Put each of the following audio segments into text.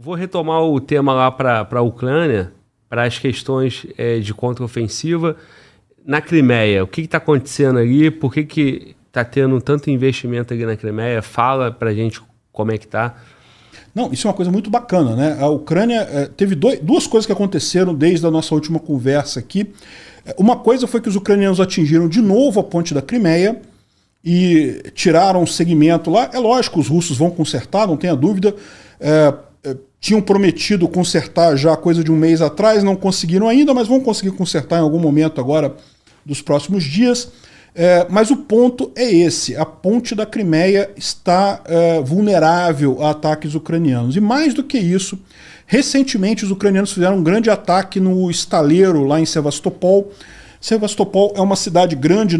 Vou retomar o tema lá para a Ucrânia, para as questões de contraofensiva. Na Crimeia, o que está acontecendo ali? Por que está tendo tanto investimento ali na Crimeia? Fala para a gente como é que está. Não, isso é uma coisa muito bacana, né? A Ucrânia teve duas coisas que aconteceram desde a nossa última conversa aqui. Uma coisa foi que os ucranianos atingiram de novo a ponte da Crimeia e tiraram o segmento lá. É lógico, os russos vão consertar, não tenha dúvida. Tinham prometido consertar já coisa de um mês atrás, não conseguiram ainda, mas vão conseguir consertar em algum momento agora dos próximos dias. Mas o ponto é esse: a ponte da Crimeia está vulnerável a ataques ucranianos. E mais do que isso, recentemente os ucranianos fizeram um grande ataque no estaleiro lá em Sevastopol. Sevastopol é uma cidade grande,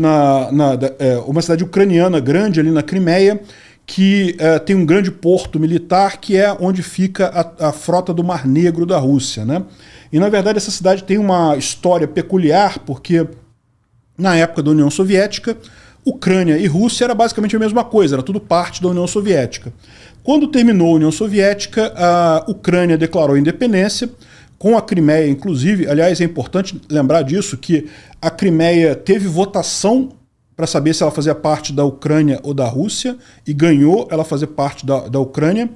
uma cidade ucraniana grande ali na Crimeia, que tem um grande porto militar, que é onde fica a frota do Mar Negro da Rússia, né? E na verdade essa cidade tem uma história peculiar, porque na época da União Soviética, Ucrânia e Rússia era basicamente a mesma coisa, era tudo parte da União Soviética. Quando terminou a União Soviética, a Ucrânia declarou independência, com a Crimeia inclusive. Aliás, é importante lembrar disso, que a Crimeia teve votação para saber se ela fazia parte da Ucrânia ou da Rússia, e ganhou ela fazer parte da Ucrânia.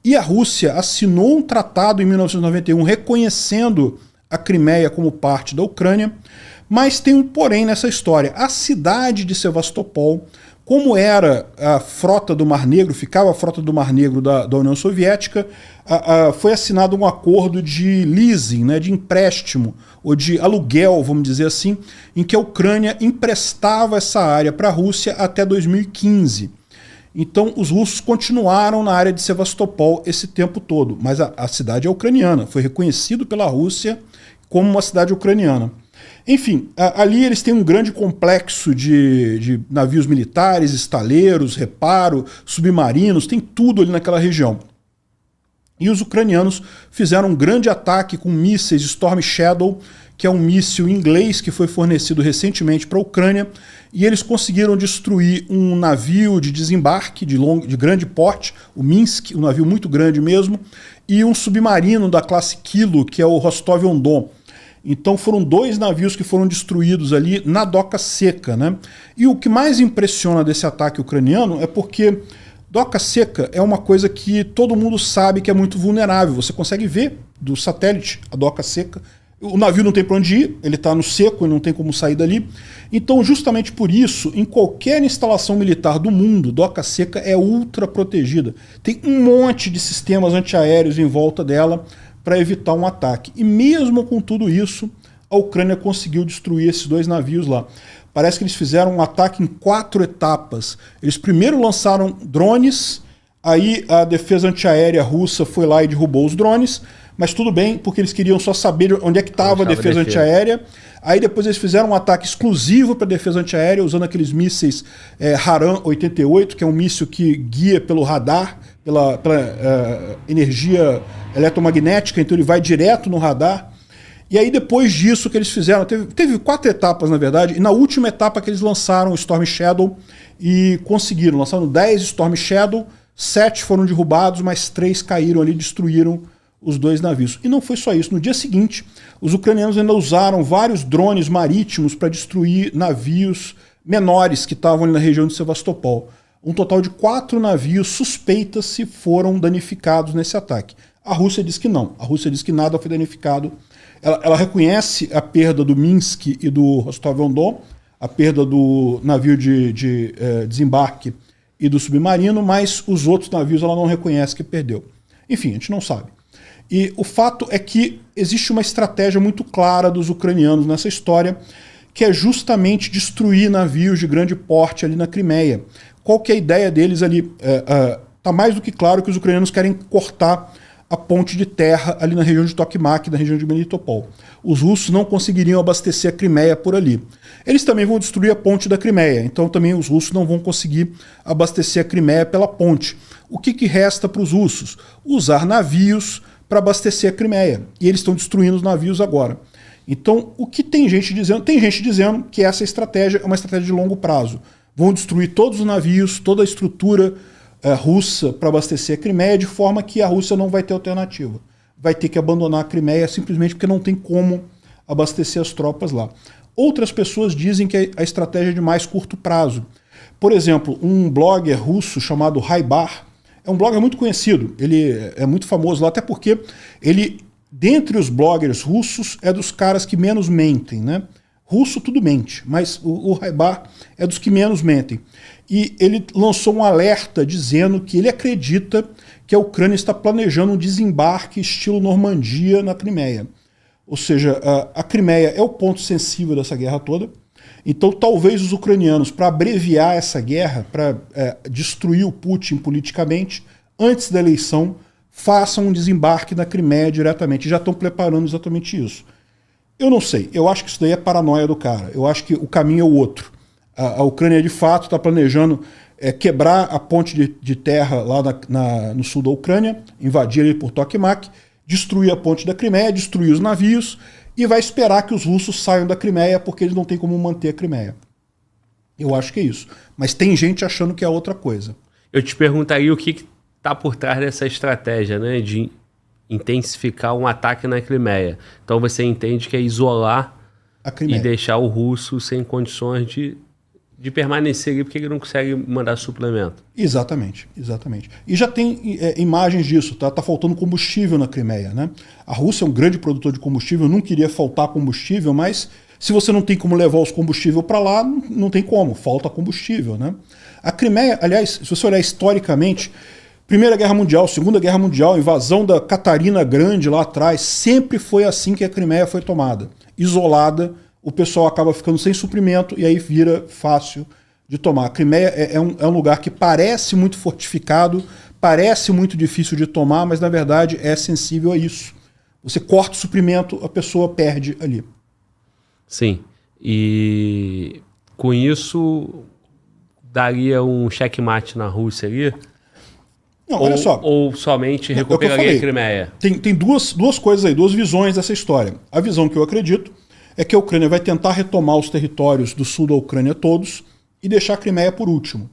E a Rússia assinou um tratado em 1991 reconhecendo a Crimeia como parte da Ucrânia. Mas tem um porém nessa história. A cidade de Sevastopol, como era a frota do Mar Negro, ficava a frota do Mar Negro da União Soviética, foi assinado um acordo de leasing, né, de empréstimo, ou de aluguel, vamos dizer assim, em que a Ucrânia emprestava essa área para a Rússia até 2015. Então os russos continuaram na área de Sevastopol esse tempo todo, mas a cidade é ucraniana, foi reconhecido pela Rússia como uma cidade ucraniana. Enfim, ali eles têm um grande complexo de navios militares, estaleiros, reparo, submarinos, tem tudo ali naquela região. E os ucranianos fizeram um grande ataque com mísseis Storm Shadow, que é um míssil inglês que foi fornecido recentemente para a Ucrânia, e eles conseguiram destruir um navio de desembarque de grande porte, o Minsk, um navio muito grande mesmo, e um submarino da classe Kilo, que é o Rostov-on-Don. Então foram dois navios que foram destruídos ali na doca seca, né? E o que mais impressiona desse ataque ucraniano é porque doca seca é uma coisa que todo mundo sabe que é muito vulnerável. Você consegue ver do satélite a doca seca. O navio não tem para onde ir, ele está no seco e não tem como sair dali. Então, justamente por isso, em qualquer instalação militar do mundo, doca seca é ultra protegida. Tem um monte de sistemas antiaéreos em volta dela para evitar um ataque. E mesmo com tudo isso, a Ucrânia conseguiu destruir esses dois navios lá. Parece que eles fizeram um ataque em 4 etapas. Eles primeiro lançaram drones, aí a defesa antiaérea russa foi lá e derrubou os drones, mas tudo bem, porque eles queriam só saber onde é que estava a defesa antiaérea. Aí depois eles fizeram um ataque exclusivo para a defesa antiaérea, usando aqueles mísseis Haram 88, que é um míssil que guia pelo radar, pela energia eletromagnética, então ele vai direto no radar. E aí depois disso que eles fizeram, teve 4 etapas na verdade, e na última etapa que eles lançaram o Storm Shadow e conseguiram, lançaram 10 Storm Shadow, 7 foram derrubados, mas 3 caíram ali, destruíram os 2 navios. E não foi só isso, no dia seguinte os ucranianos ainda usaram vários drones marítimos para destruir navios menores que estavam ali na região de Sevastopol. Um total de 4 navios suspeitas-se foram danificados nesse ataque. A Rússia diz que não. A Rússia diz que nada foi danificado. Ela reconhece a perda do Minsk e do Rostov-on-Don, a perda do navio de desembarque e do submarino, mas os outros navios ela não reconhece que perdeu. Enfim, a gente não sabe. E o fato é que existe uma estratégia muito clara dos ucranianos nessa história, que é justamente destruir navios de grande porte ali na Crimeia. Qual que é a ideia deles ali? Tá mais do que claro que os ucranianos querem cortar a ponte de terra ali na região de Tokmak, na região de Melitopol. Os russos não conseguiriam abastecer a Crimeia por ali. Eles também vão destruir a ponte da Crimeia, então também os russos não vão conseguir abastecer a Crimeia pela ponte. O que resta para os russos? Usar navios para abastecer a Crimeia. E eles estão destruindo os navios agora. Então, o que tem gente dizendo? Tem gente dizendo que essa estratégia é uma estratégia de longo prazo. Vão destruir todos os navios, toda a estrutura russa para abastecer a Crimeia, de forma que a Rússia não vai ter alternativa. Vai ter que abandonar a Crimeia simplesmente porque não tem como abastecer as tropas lá. Outras pessoas dizem que a estratégia é de mais curto prazo. Por exemplo, um blogger russo chamado Raibar, é um blogger muito conhecido, ele é muito famoso lá, até porque ele, dentre os bloggers russos, é dos caras que menos mentem, né? Russo tudo mente, mas o Raibar é dos que menos mentem. E ele lançou um alerta dizendo que ele acredita que a Ucrânia está planejando um desembarque estilo Normandia na Crimeia. Ou seja, a Crimeia é o ponto sensível dessa guerra toda. Então talvez os ucranianos, para abreviar essa guerra, para destruir o Putin politicamente, antes da eleição, façam um desembarque na Crimeia diretamente. Já estão preparando exatamente isso. Eu não sei, eu acho que isso daí é paranoia do cara. Eu acho que o caminho é o outro. A Ucrânia, de fato, está planejando quebrar a ponte de terra lá no sul da Ucrânia, invadir ali por Tokmak, destruir a ponte da Crimeia, destruir os navios e vai esperar que os russos saiam da Crimeia porque eles não têm como manter a Crimeia. Eu acho que é isso. Mas tem gente achando que é outra coisa. Eu te perguntaria o que está por trás dessa estratégia, né, de intensificar um ataque na Crimeia. Então você entende que é isolar a Crimeia e deixar o russo sem condições de permanecer ali porque ele não consegue mandar suplemento. Exatamente, exatamente. E já tem imagens disso, tá? Tá faltando combustível na Crimeia, né? A Rússia é um grande produtor de combustível, não queria faltar combustível, mas se você não tem como levar os combustíveis para lá, não tem como, falta combustível, né? A Crimeia, aliás, se você olhar historicamente, Primeira Guerra Mundial, Segunda Guerra Mundial, invasão da Catarina Grande lá atrás, sempre foi assim que a Crimeia foi tomada. Isolada, o pessoal acaba ficando sem suprimento e aí vira fácil de tomar. A Crimeia é um lugar que parece muito fortificado, parece muito difícil de tomar, mas na verdade é sensível a isso. Você corta o suprimento, a pessoa perde ali. Sim, e com isso daria um checkmate na Rússia ali? Não, olha só. Ou somente recuperaria a Crimeia? Tem duas coisas aí, duas visões dessa história. A visão que eu acredito é que a Ucrânia vai tentar retomar os territórios do sul da Ucrânia todos e deixar a Crimeia por último.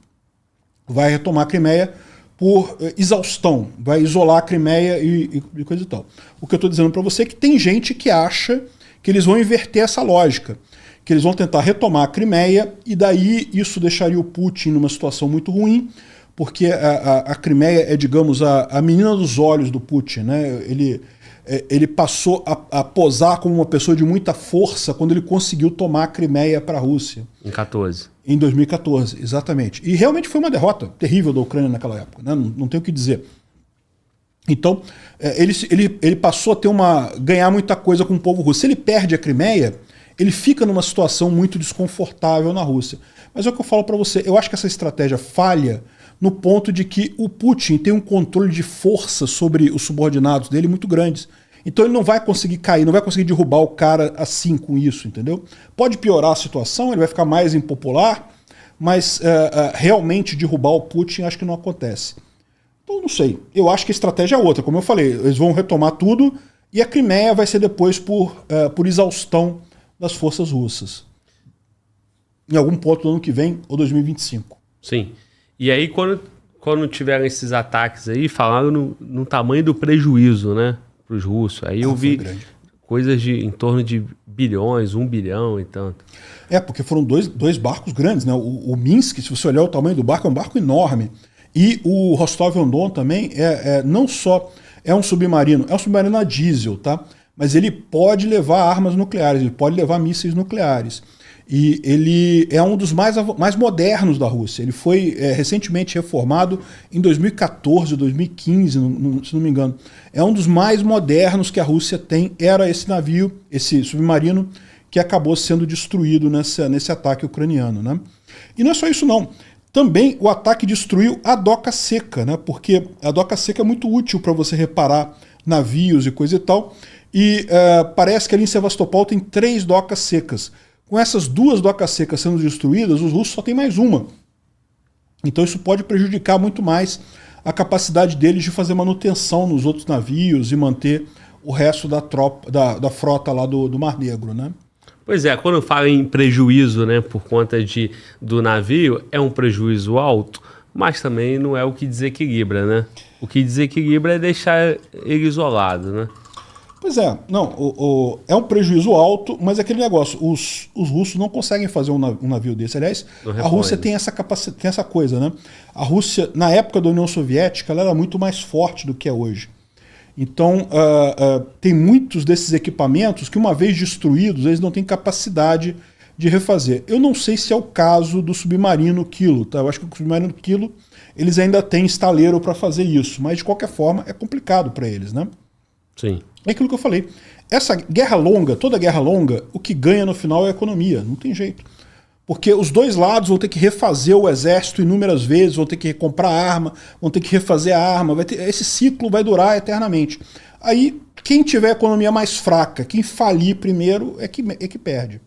Vai retomar a Crimeia por exaustão, vai isolar a Crimeia e coisa e tal. O que eu estou dizendo para você é que tem gente que acha que eles vão inverter essa lógica, que eles vão tentar retomar a Crimeia e daí isso deixaria o Putin numa situação muito ruim, porque a Crimeia é, digamos, a menina dos olhos do Putin, né? Ele passou a posar como uma pessoa de muita força quando ele conseguiu tomar a Crimeia para a Rússia. Em 2014, exatamente. E realmente foi uma derrota terrível da Ucrânia naquela época, né? Não tem o que dizer. Então, ele passou a ganhar muita coisa com o povo russo. Se ele perde a Crimeia, ele fica numa situação muito desconfortável na Rússia. Mas é o que eu falo para você, eu acho que essa estratégia falha no ponto de que o Putin tem um controle de força sobre os subordinados dele muito grandes. Então ele não vai conseguir cair, não vai conseguir derrubar o cara assim com isso, entendeu? Pode piorar a situação, ele vai ficar mais impopular, mas realmente derrubar o Putin acho que não acontece. Então não sei, eu acho que a estratégia é outra, como eu falei, eles vão retomar tudo e a Crimeia vai ser depois por exaustão das forças russas. Em algum ponto do ano que vem ou 2025. Sim. E aí, quando tiveram esses ataques aí, falaram no tamanho do prejuízo, né, para os russos. Aí eu vi coisas em torno de bilhões, 1 bilhão e tanto. Porque foram dois barcos grandes, né? O Minsk, se você olhar o tamanho do barco, é um barco enorme. E o Rostov-on-Don também não só é um submarino a diesel, tá? Mas ele pode levar armas nucleares, ele pode levar mísseis nucleares. E ele é um dos mais modernos da Rússia. Ele foi recentemente reformado em 2014, 2015, se não me engano. É um dos mais modernos que a Rússia tem. Era esse navio, esse submarino, que acabou sendo destruído nesse ataque ucraniano, né? E não é só isso, não. Também o ataque destruiu a doca seca, né? Porque a doca seca é muito útil para você reparar navios e coisa e tal. E parece que ali em Sevastopol tem 3 docas secas. Com essas 2 docas secas sendo destruídas, os russos só têm mais uma. Então isso pode prejudicar muito mais a capacidade deles de fazer manutenção nos outros navios e manter o resto da frota lá do Mar Negro, né? Pois é, quando fala em prejuízo, né, por conta do navio, é um prejuízo alto, mas também não é o que desequilibra, né? O que desequilibra é deixar ele isolado, né? Pois é, não, é um prejuízo alto, mas é aquele negócio, os russos não conseguem fazer um navio desse. Aliás, a Rússia tem essa capacidade, tem essa coisa, né? A Rússia, na época da União Soviética, ela era muito mais forte do que é hoje. Então, tem muitos desses equipamentos que, uma vez destruídos, eles não têm capacidade de refazer. Eu não sei se é o caso do submarino Kilo, tá? Eu acho que o submarino Kilo, eles ainda têm estaleiro para fazer isso, mas de qualquer forma é complicado para eles, né? Sim. É aquilo que eu falei. Essa guerra longa, toda guerra longa, o que ganha no final é a economia, não tem jeito. Porque os dois lados vão ter que refazer o exército inúmeras vezes, vão ter que comprar arma, vão ter que refazer a arma, esse ciclo vai durar eternamente. Aí, quem tiver a economia mais fraca, quem falir primeiro, é que perde.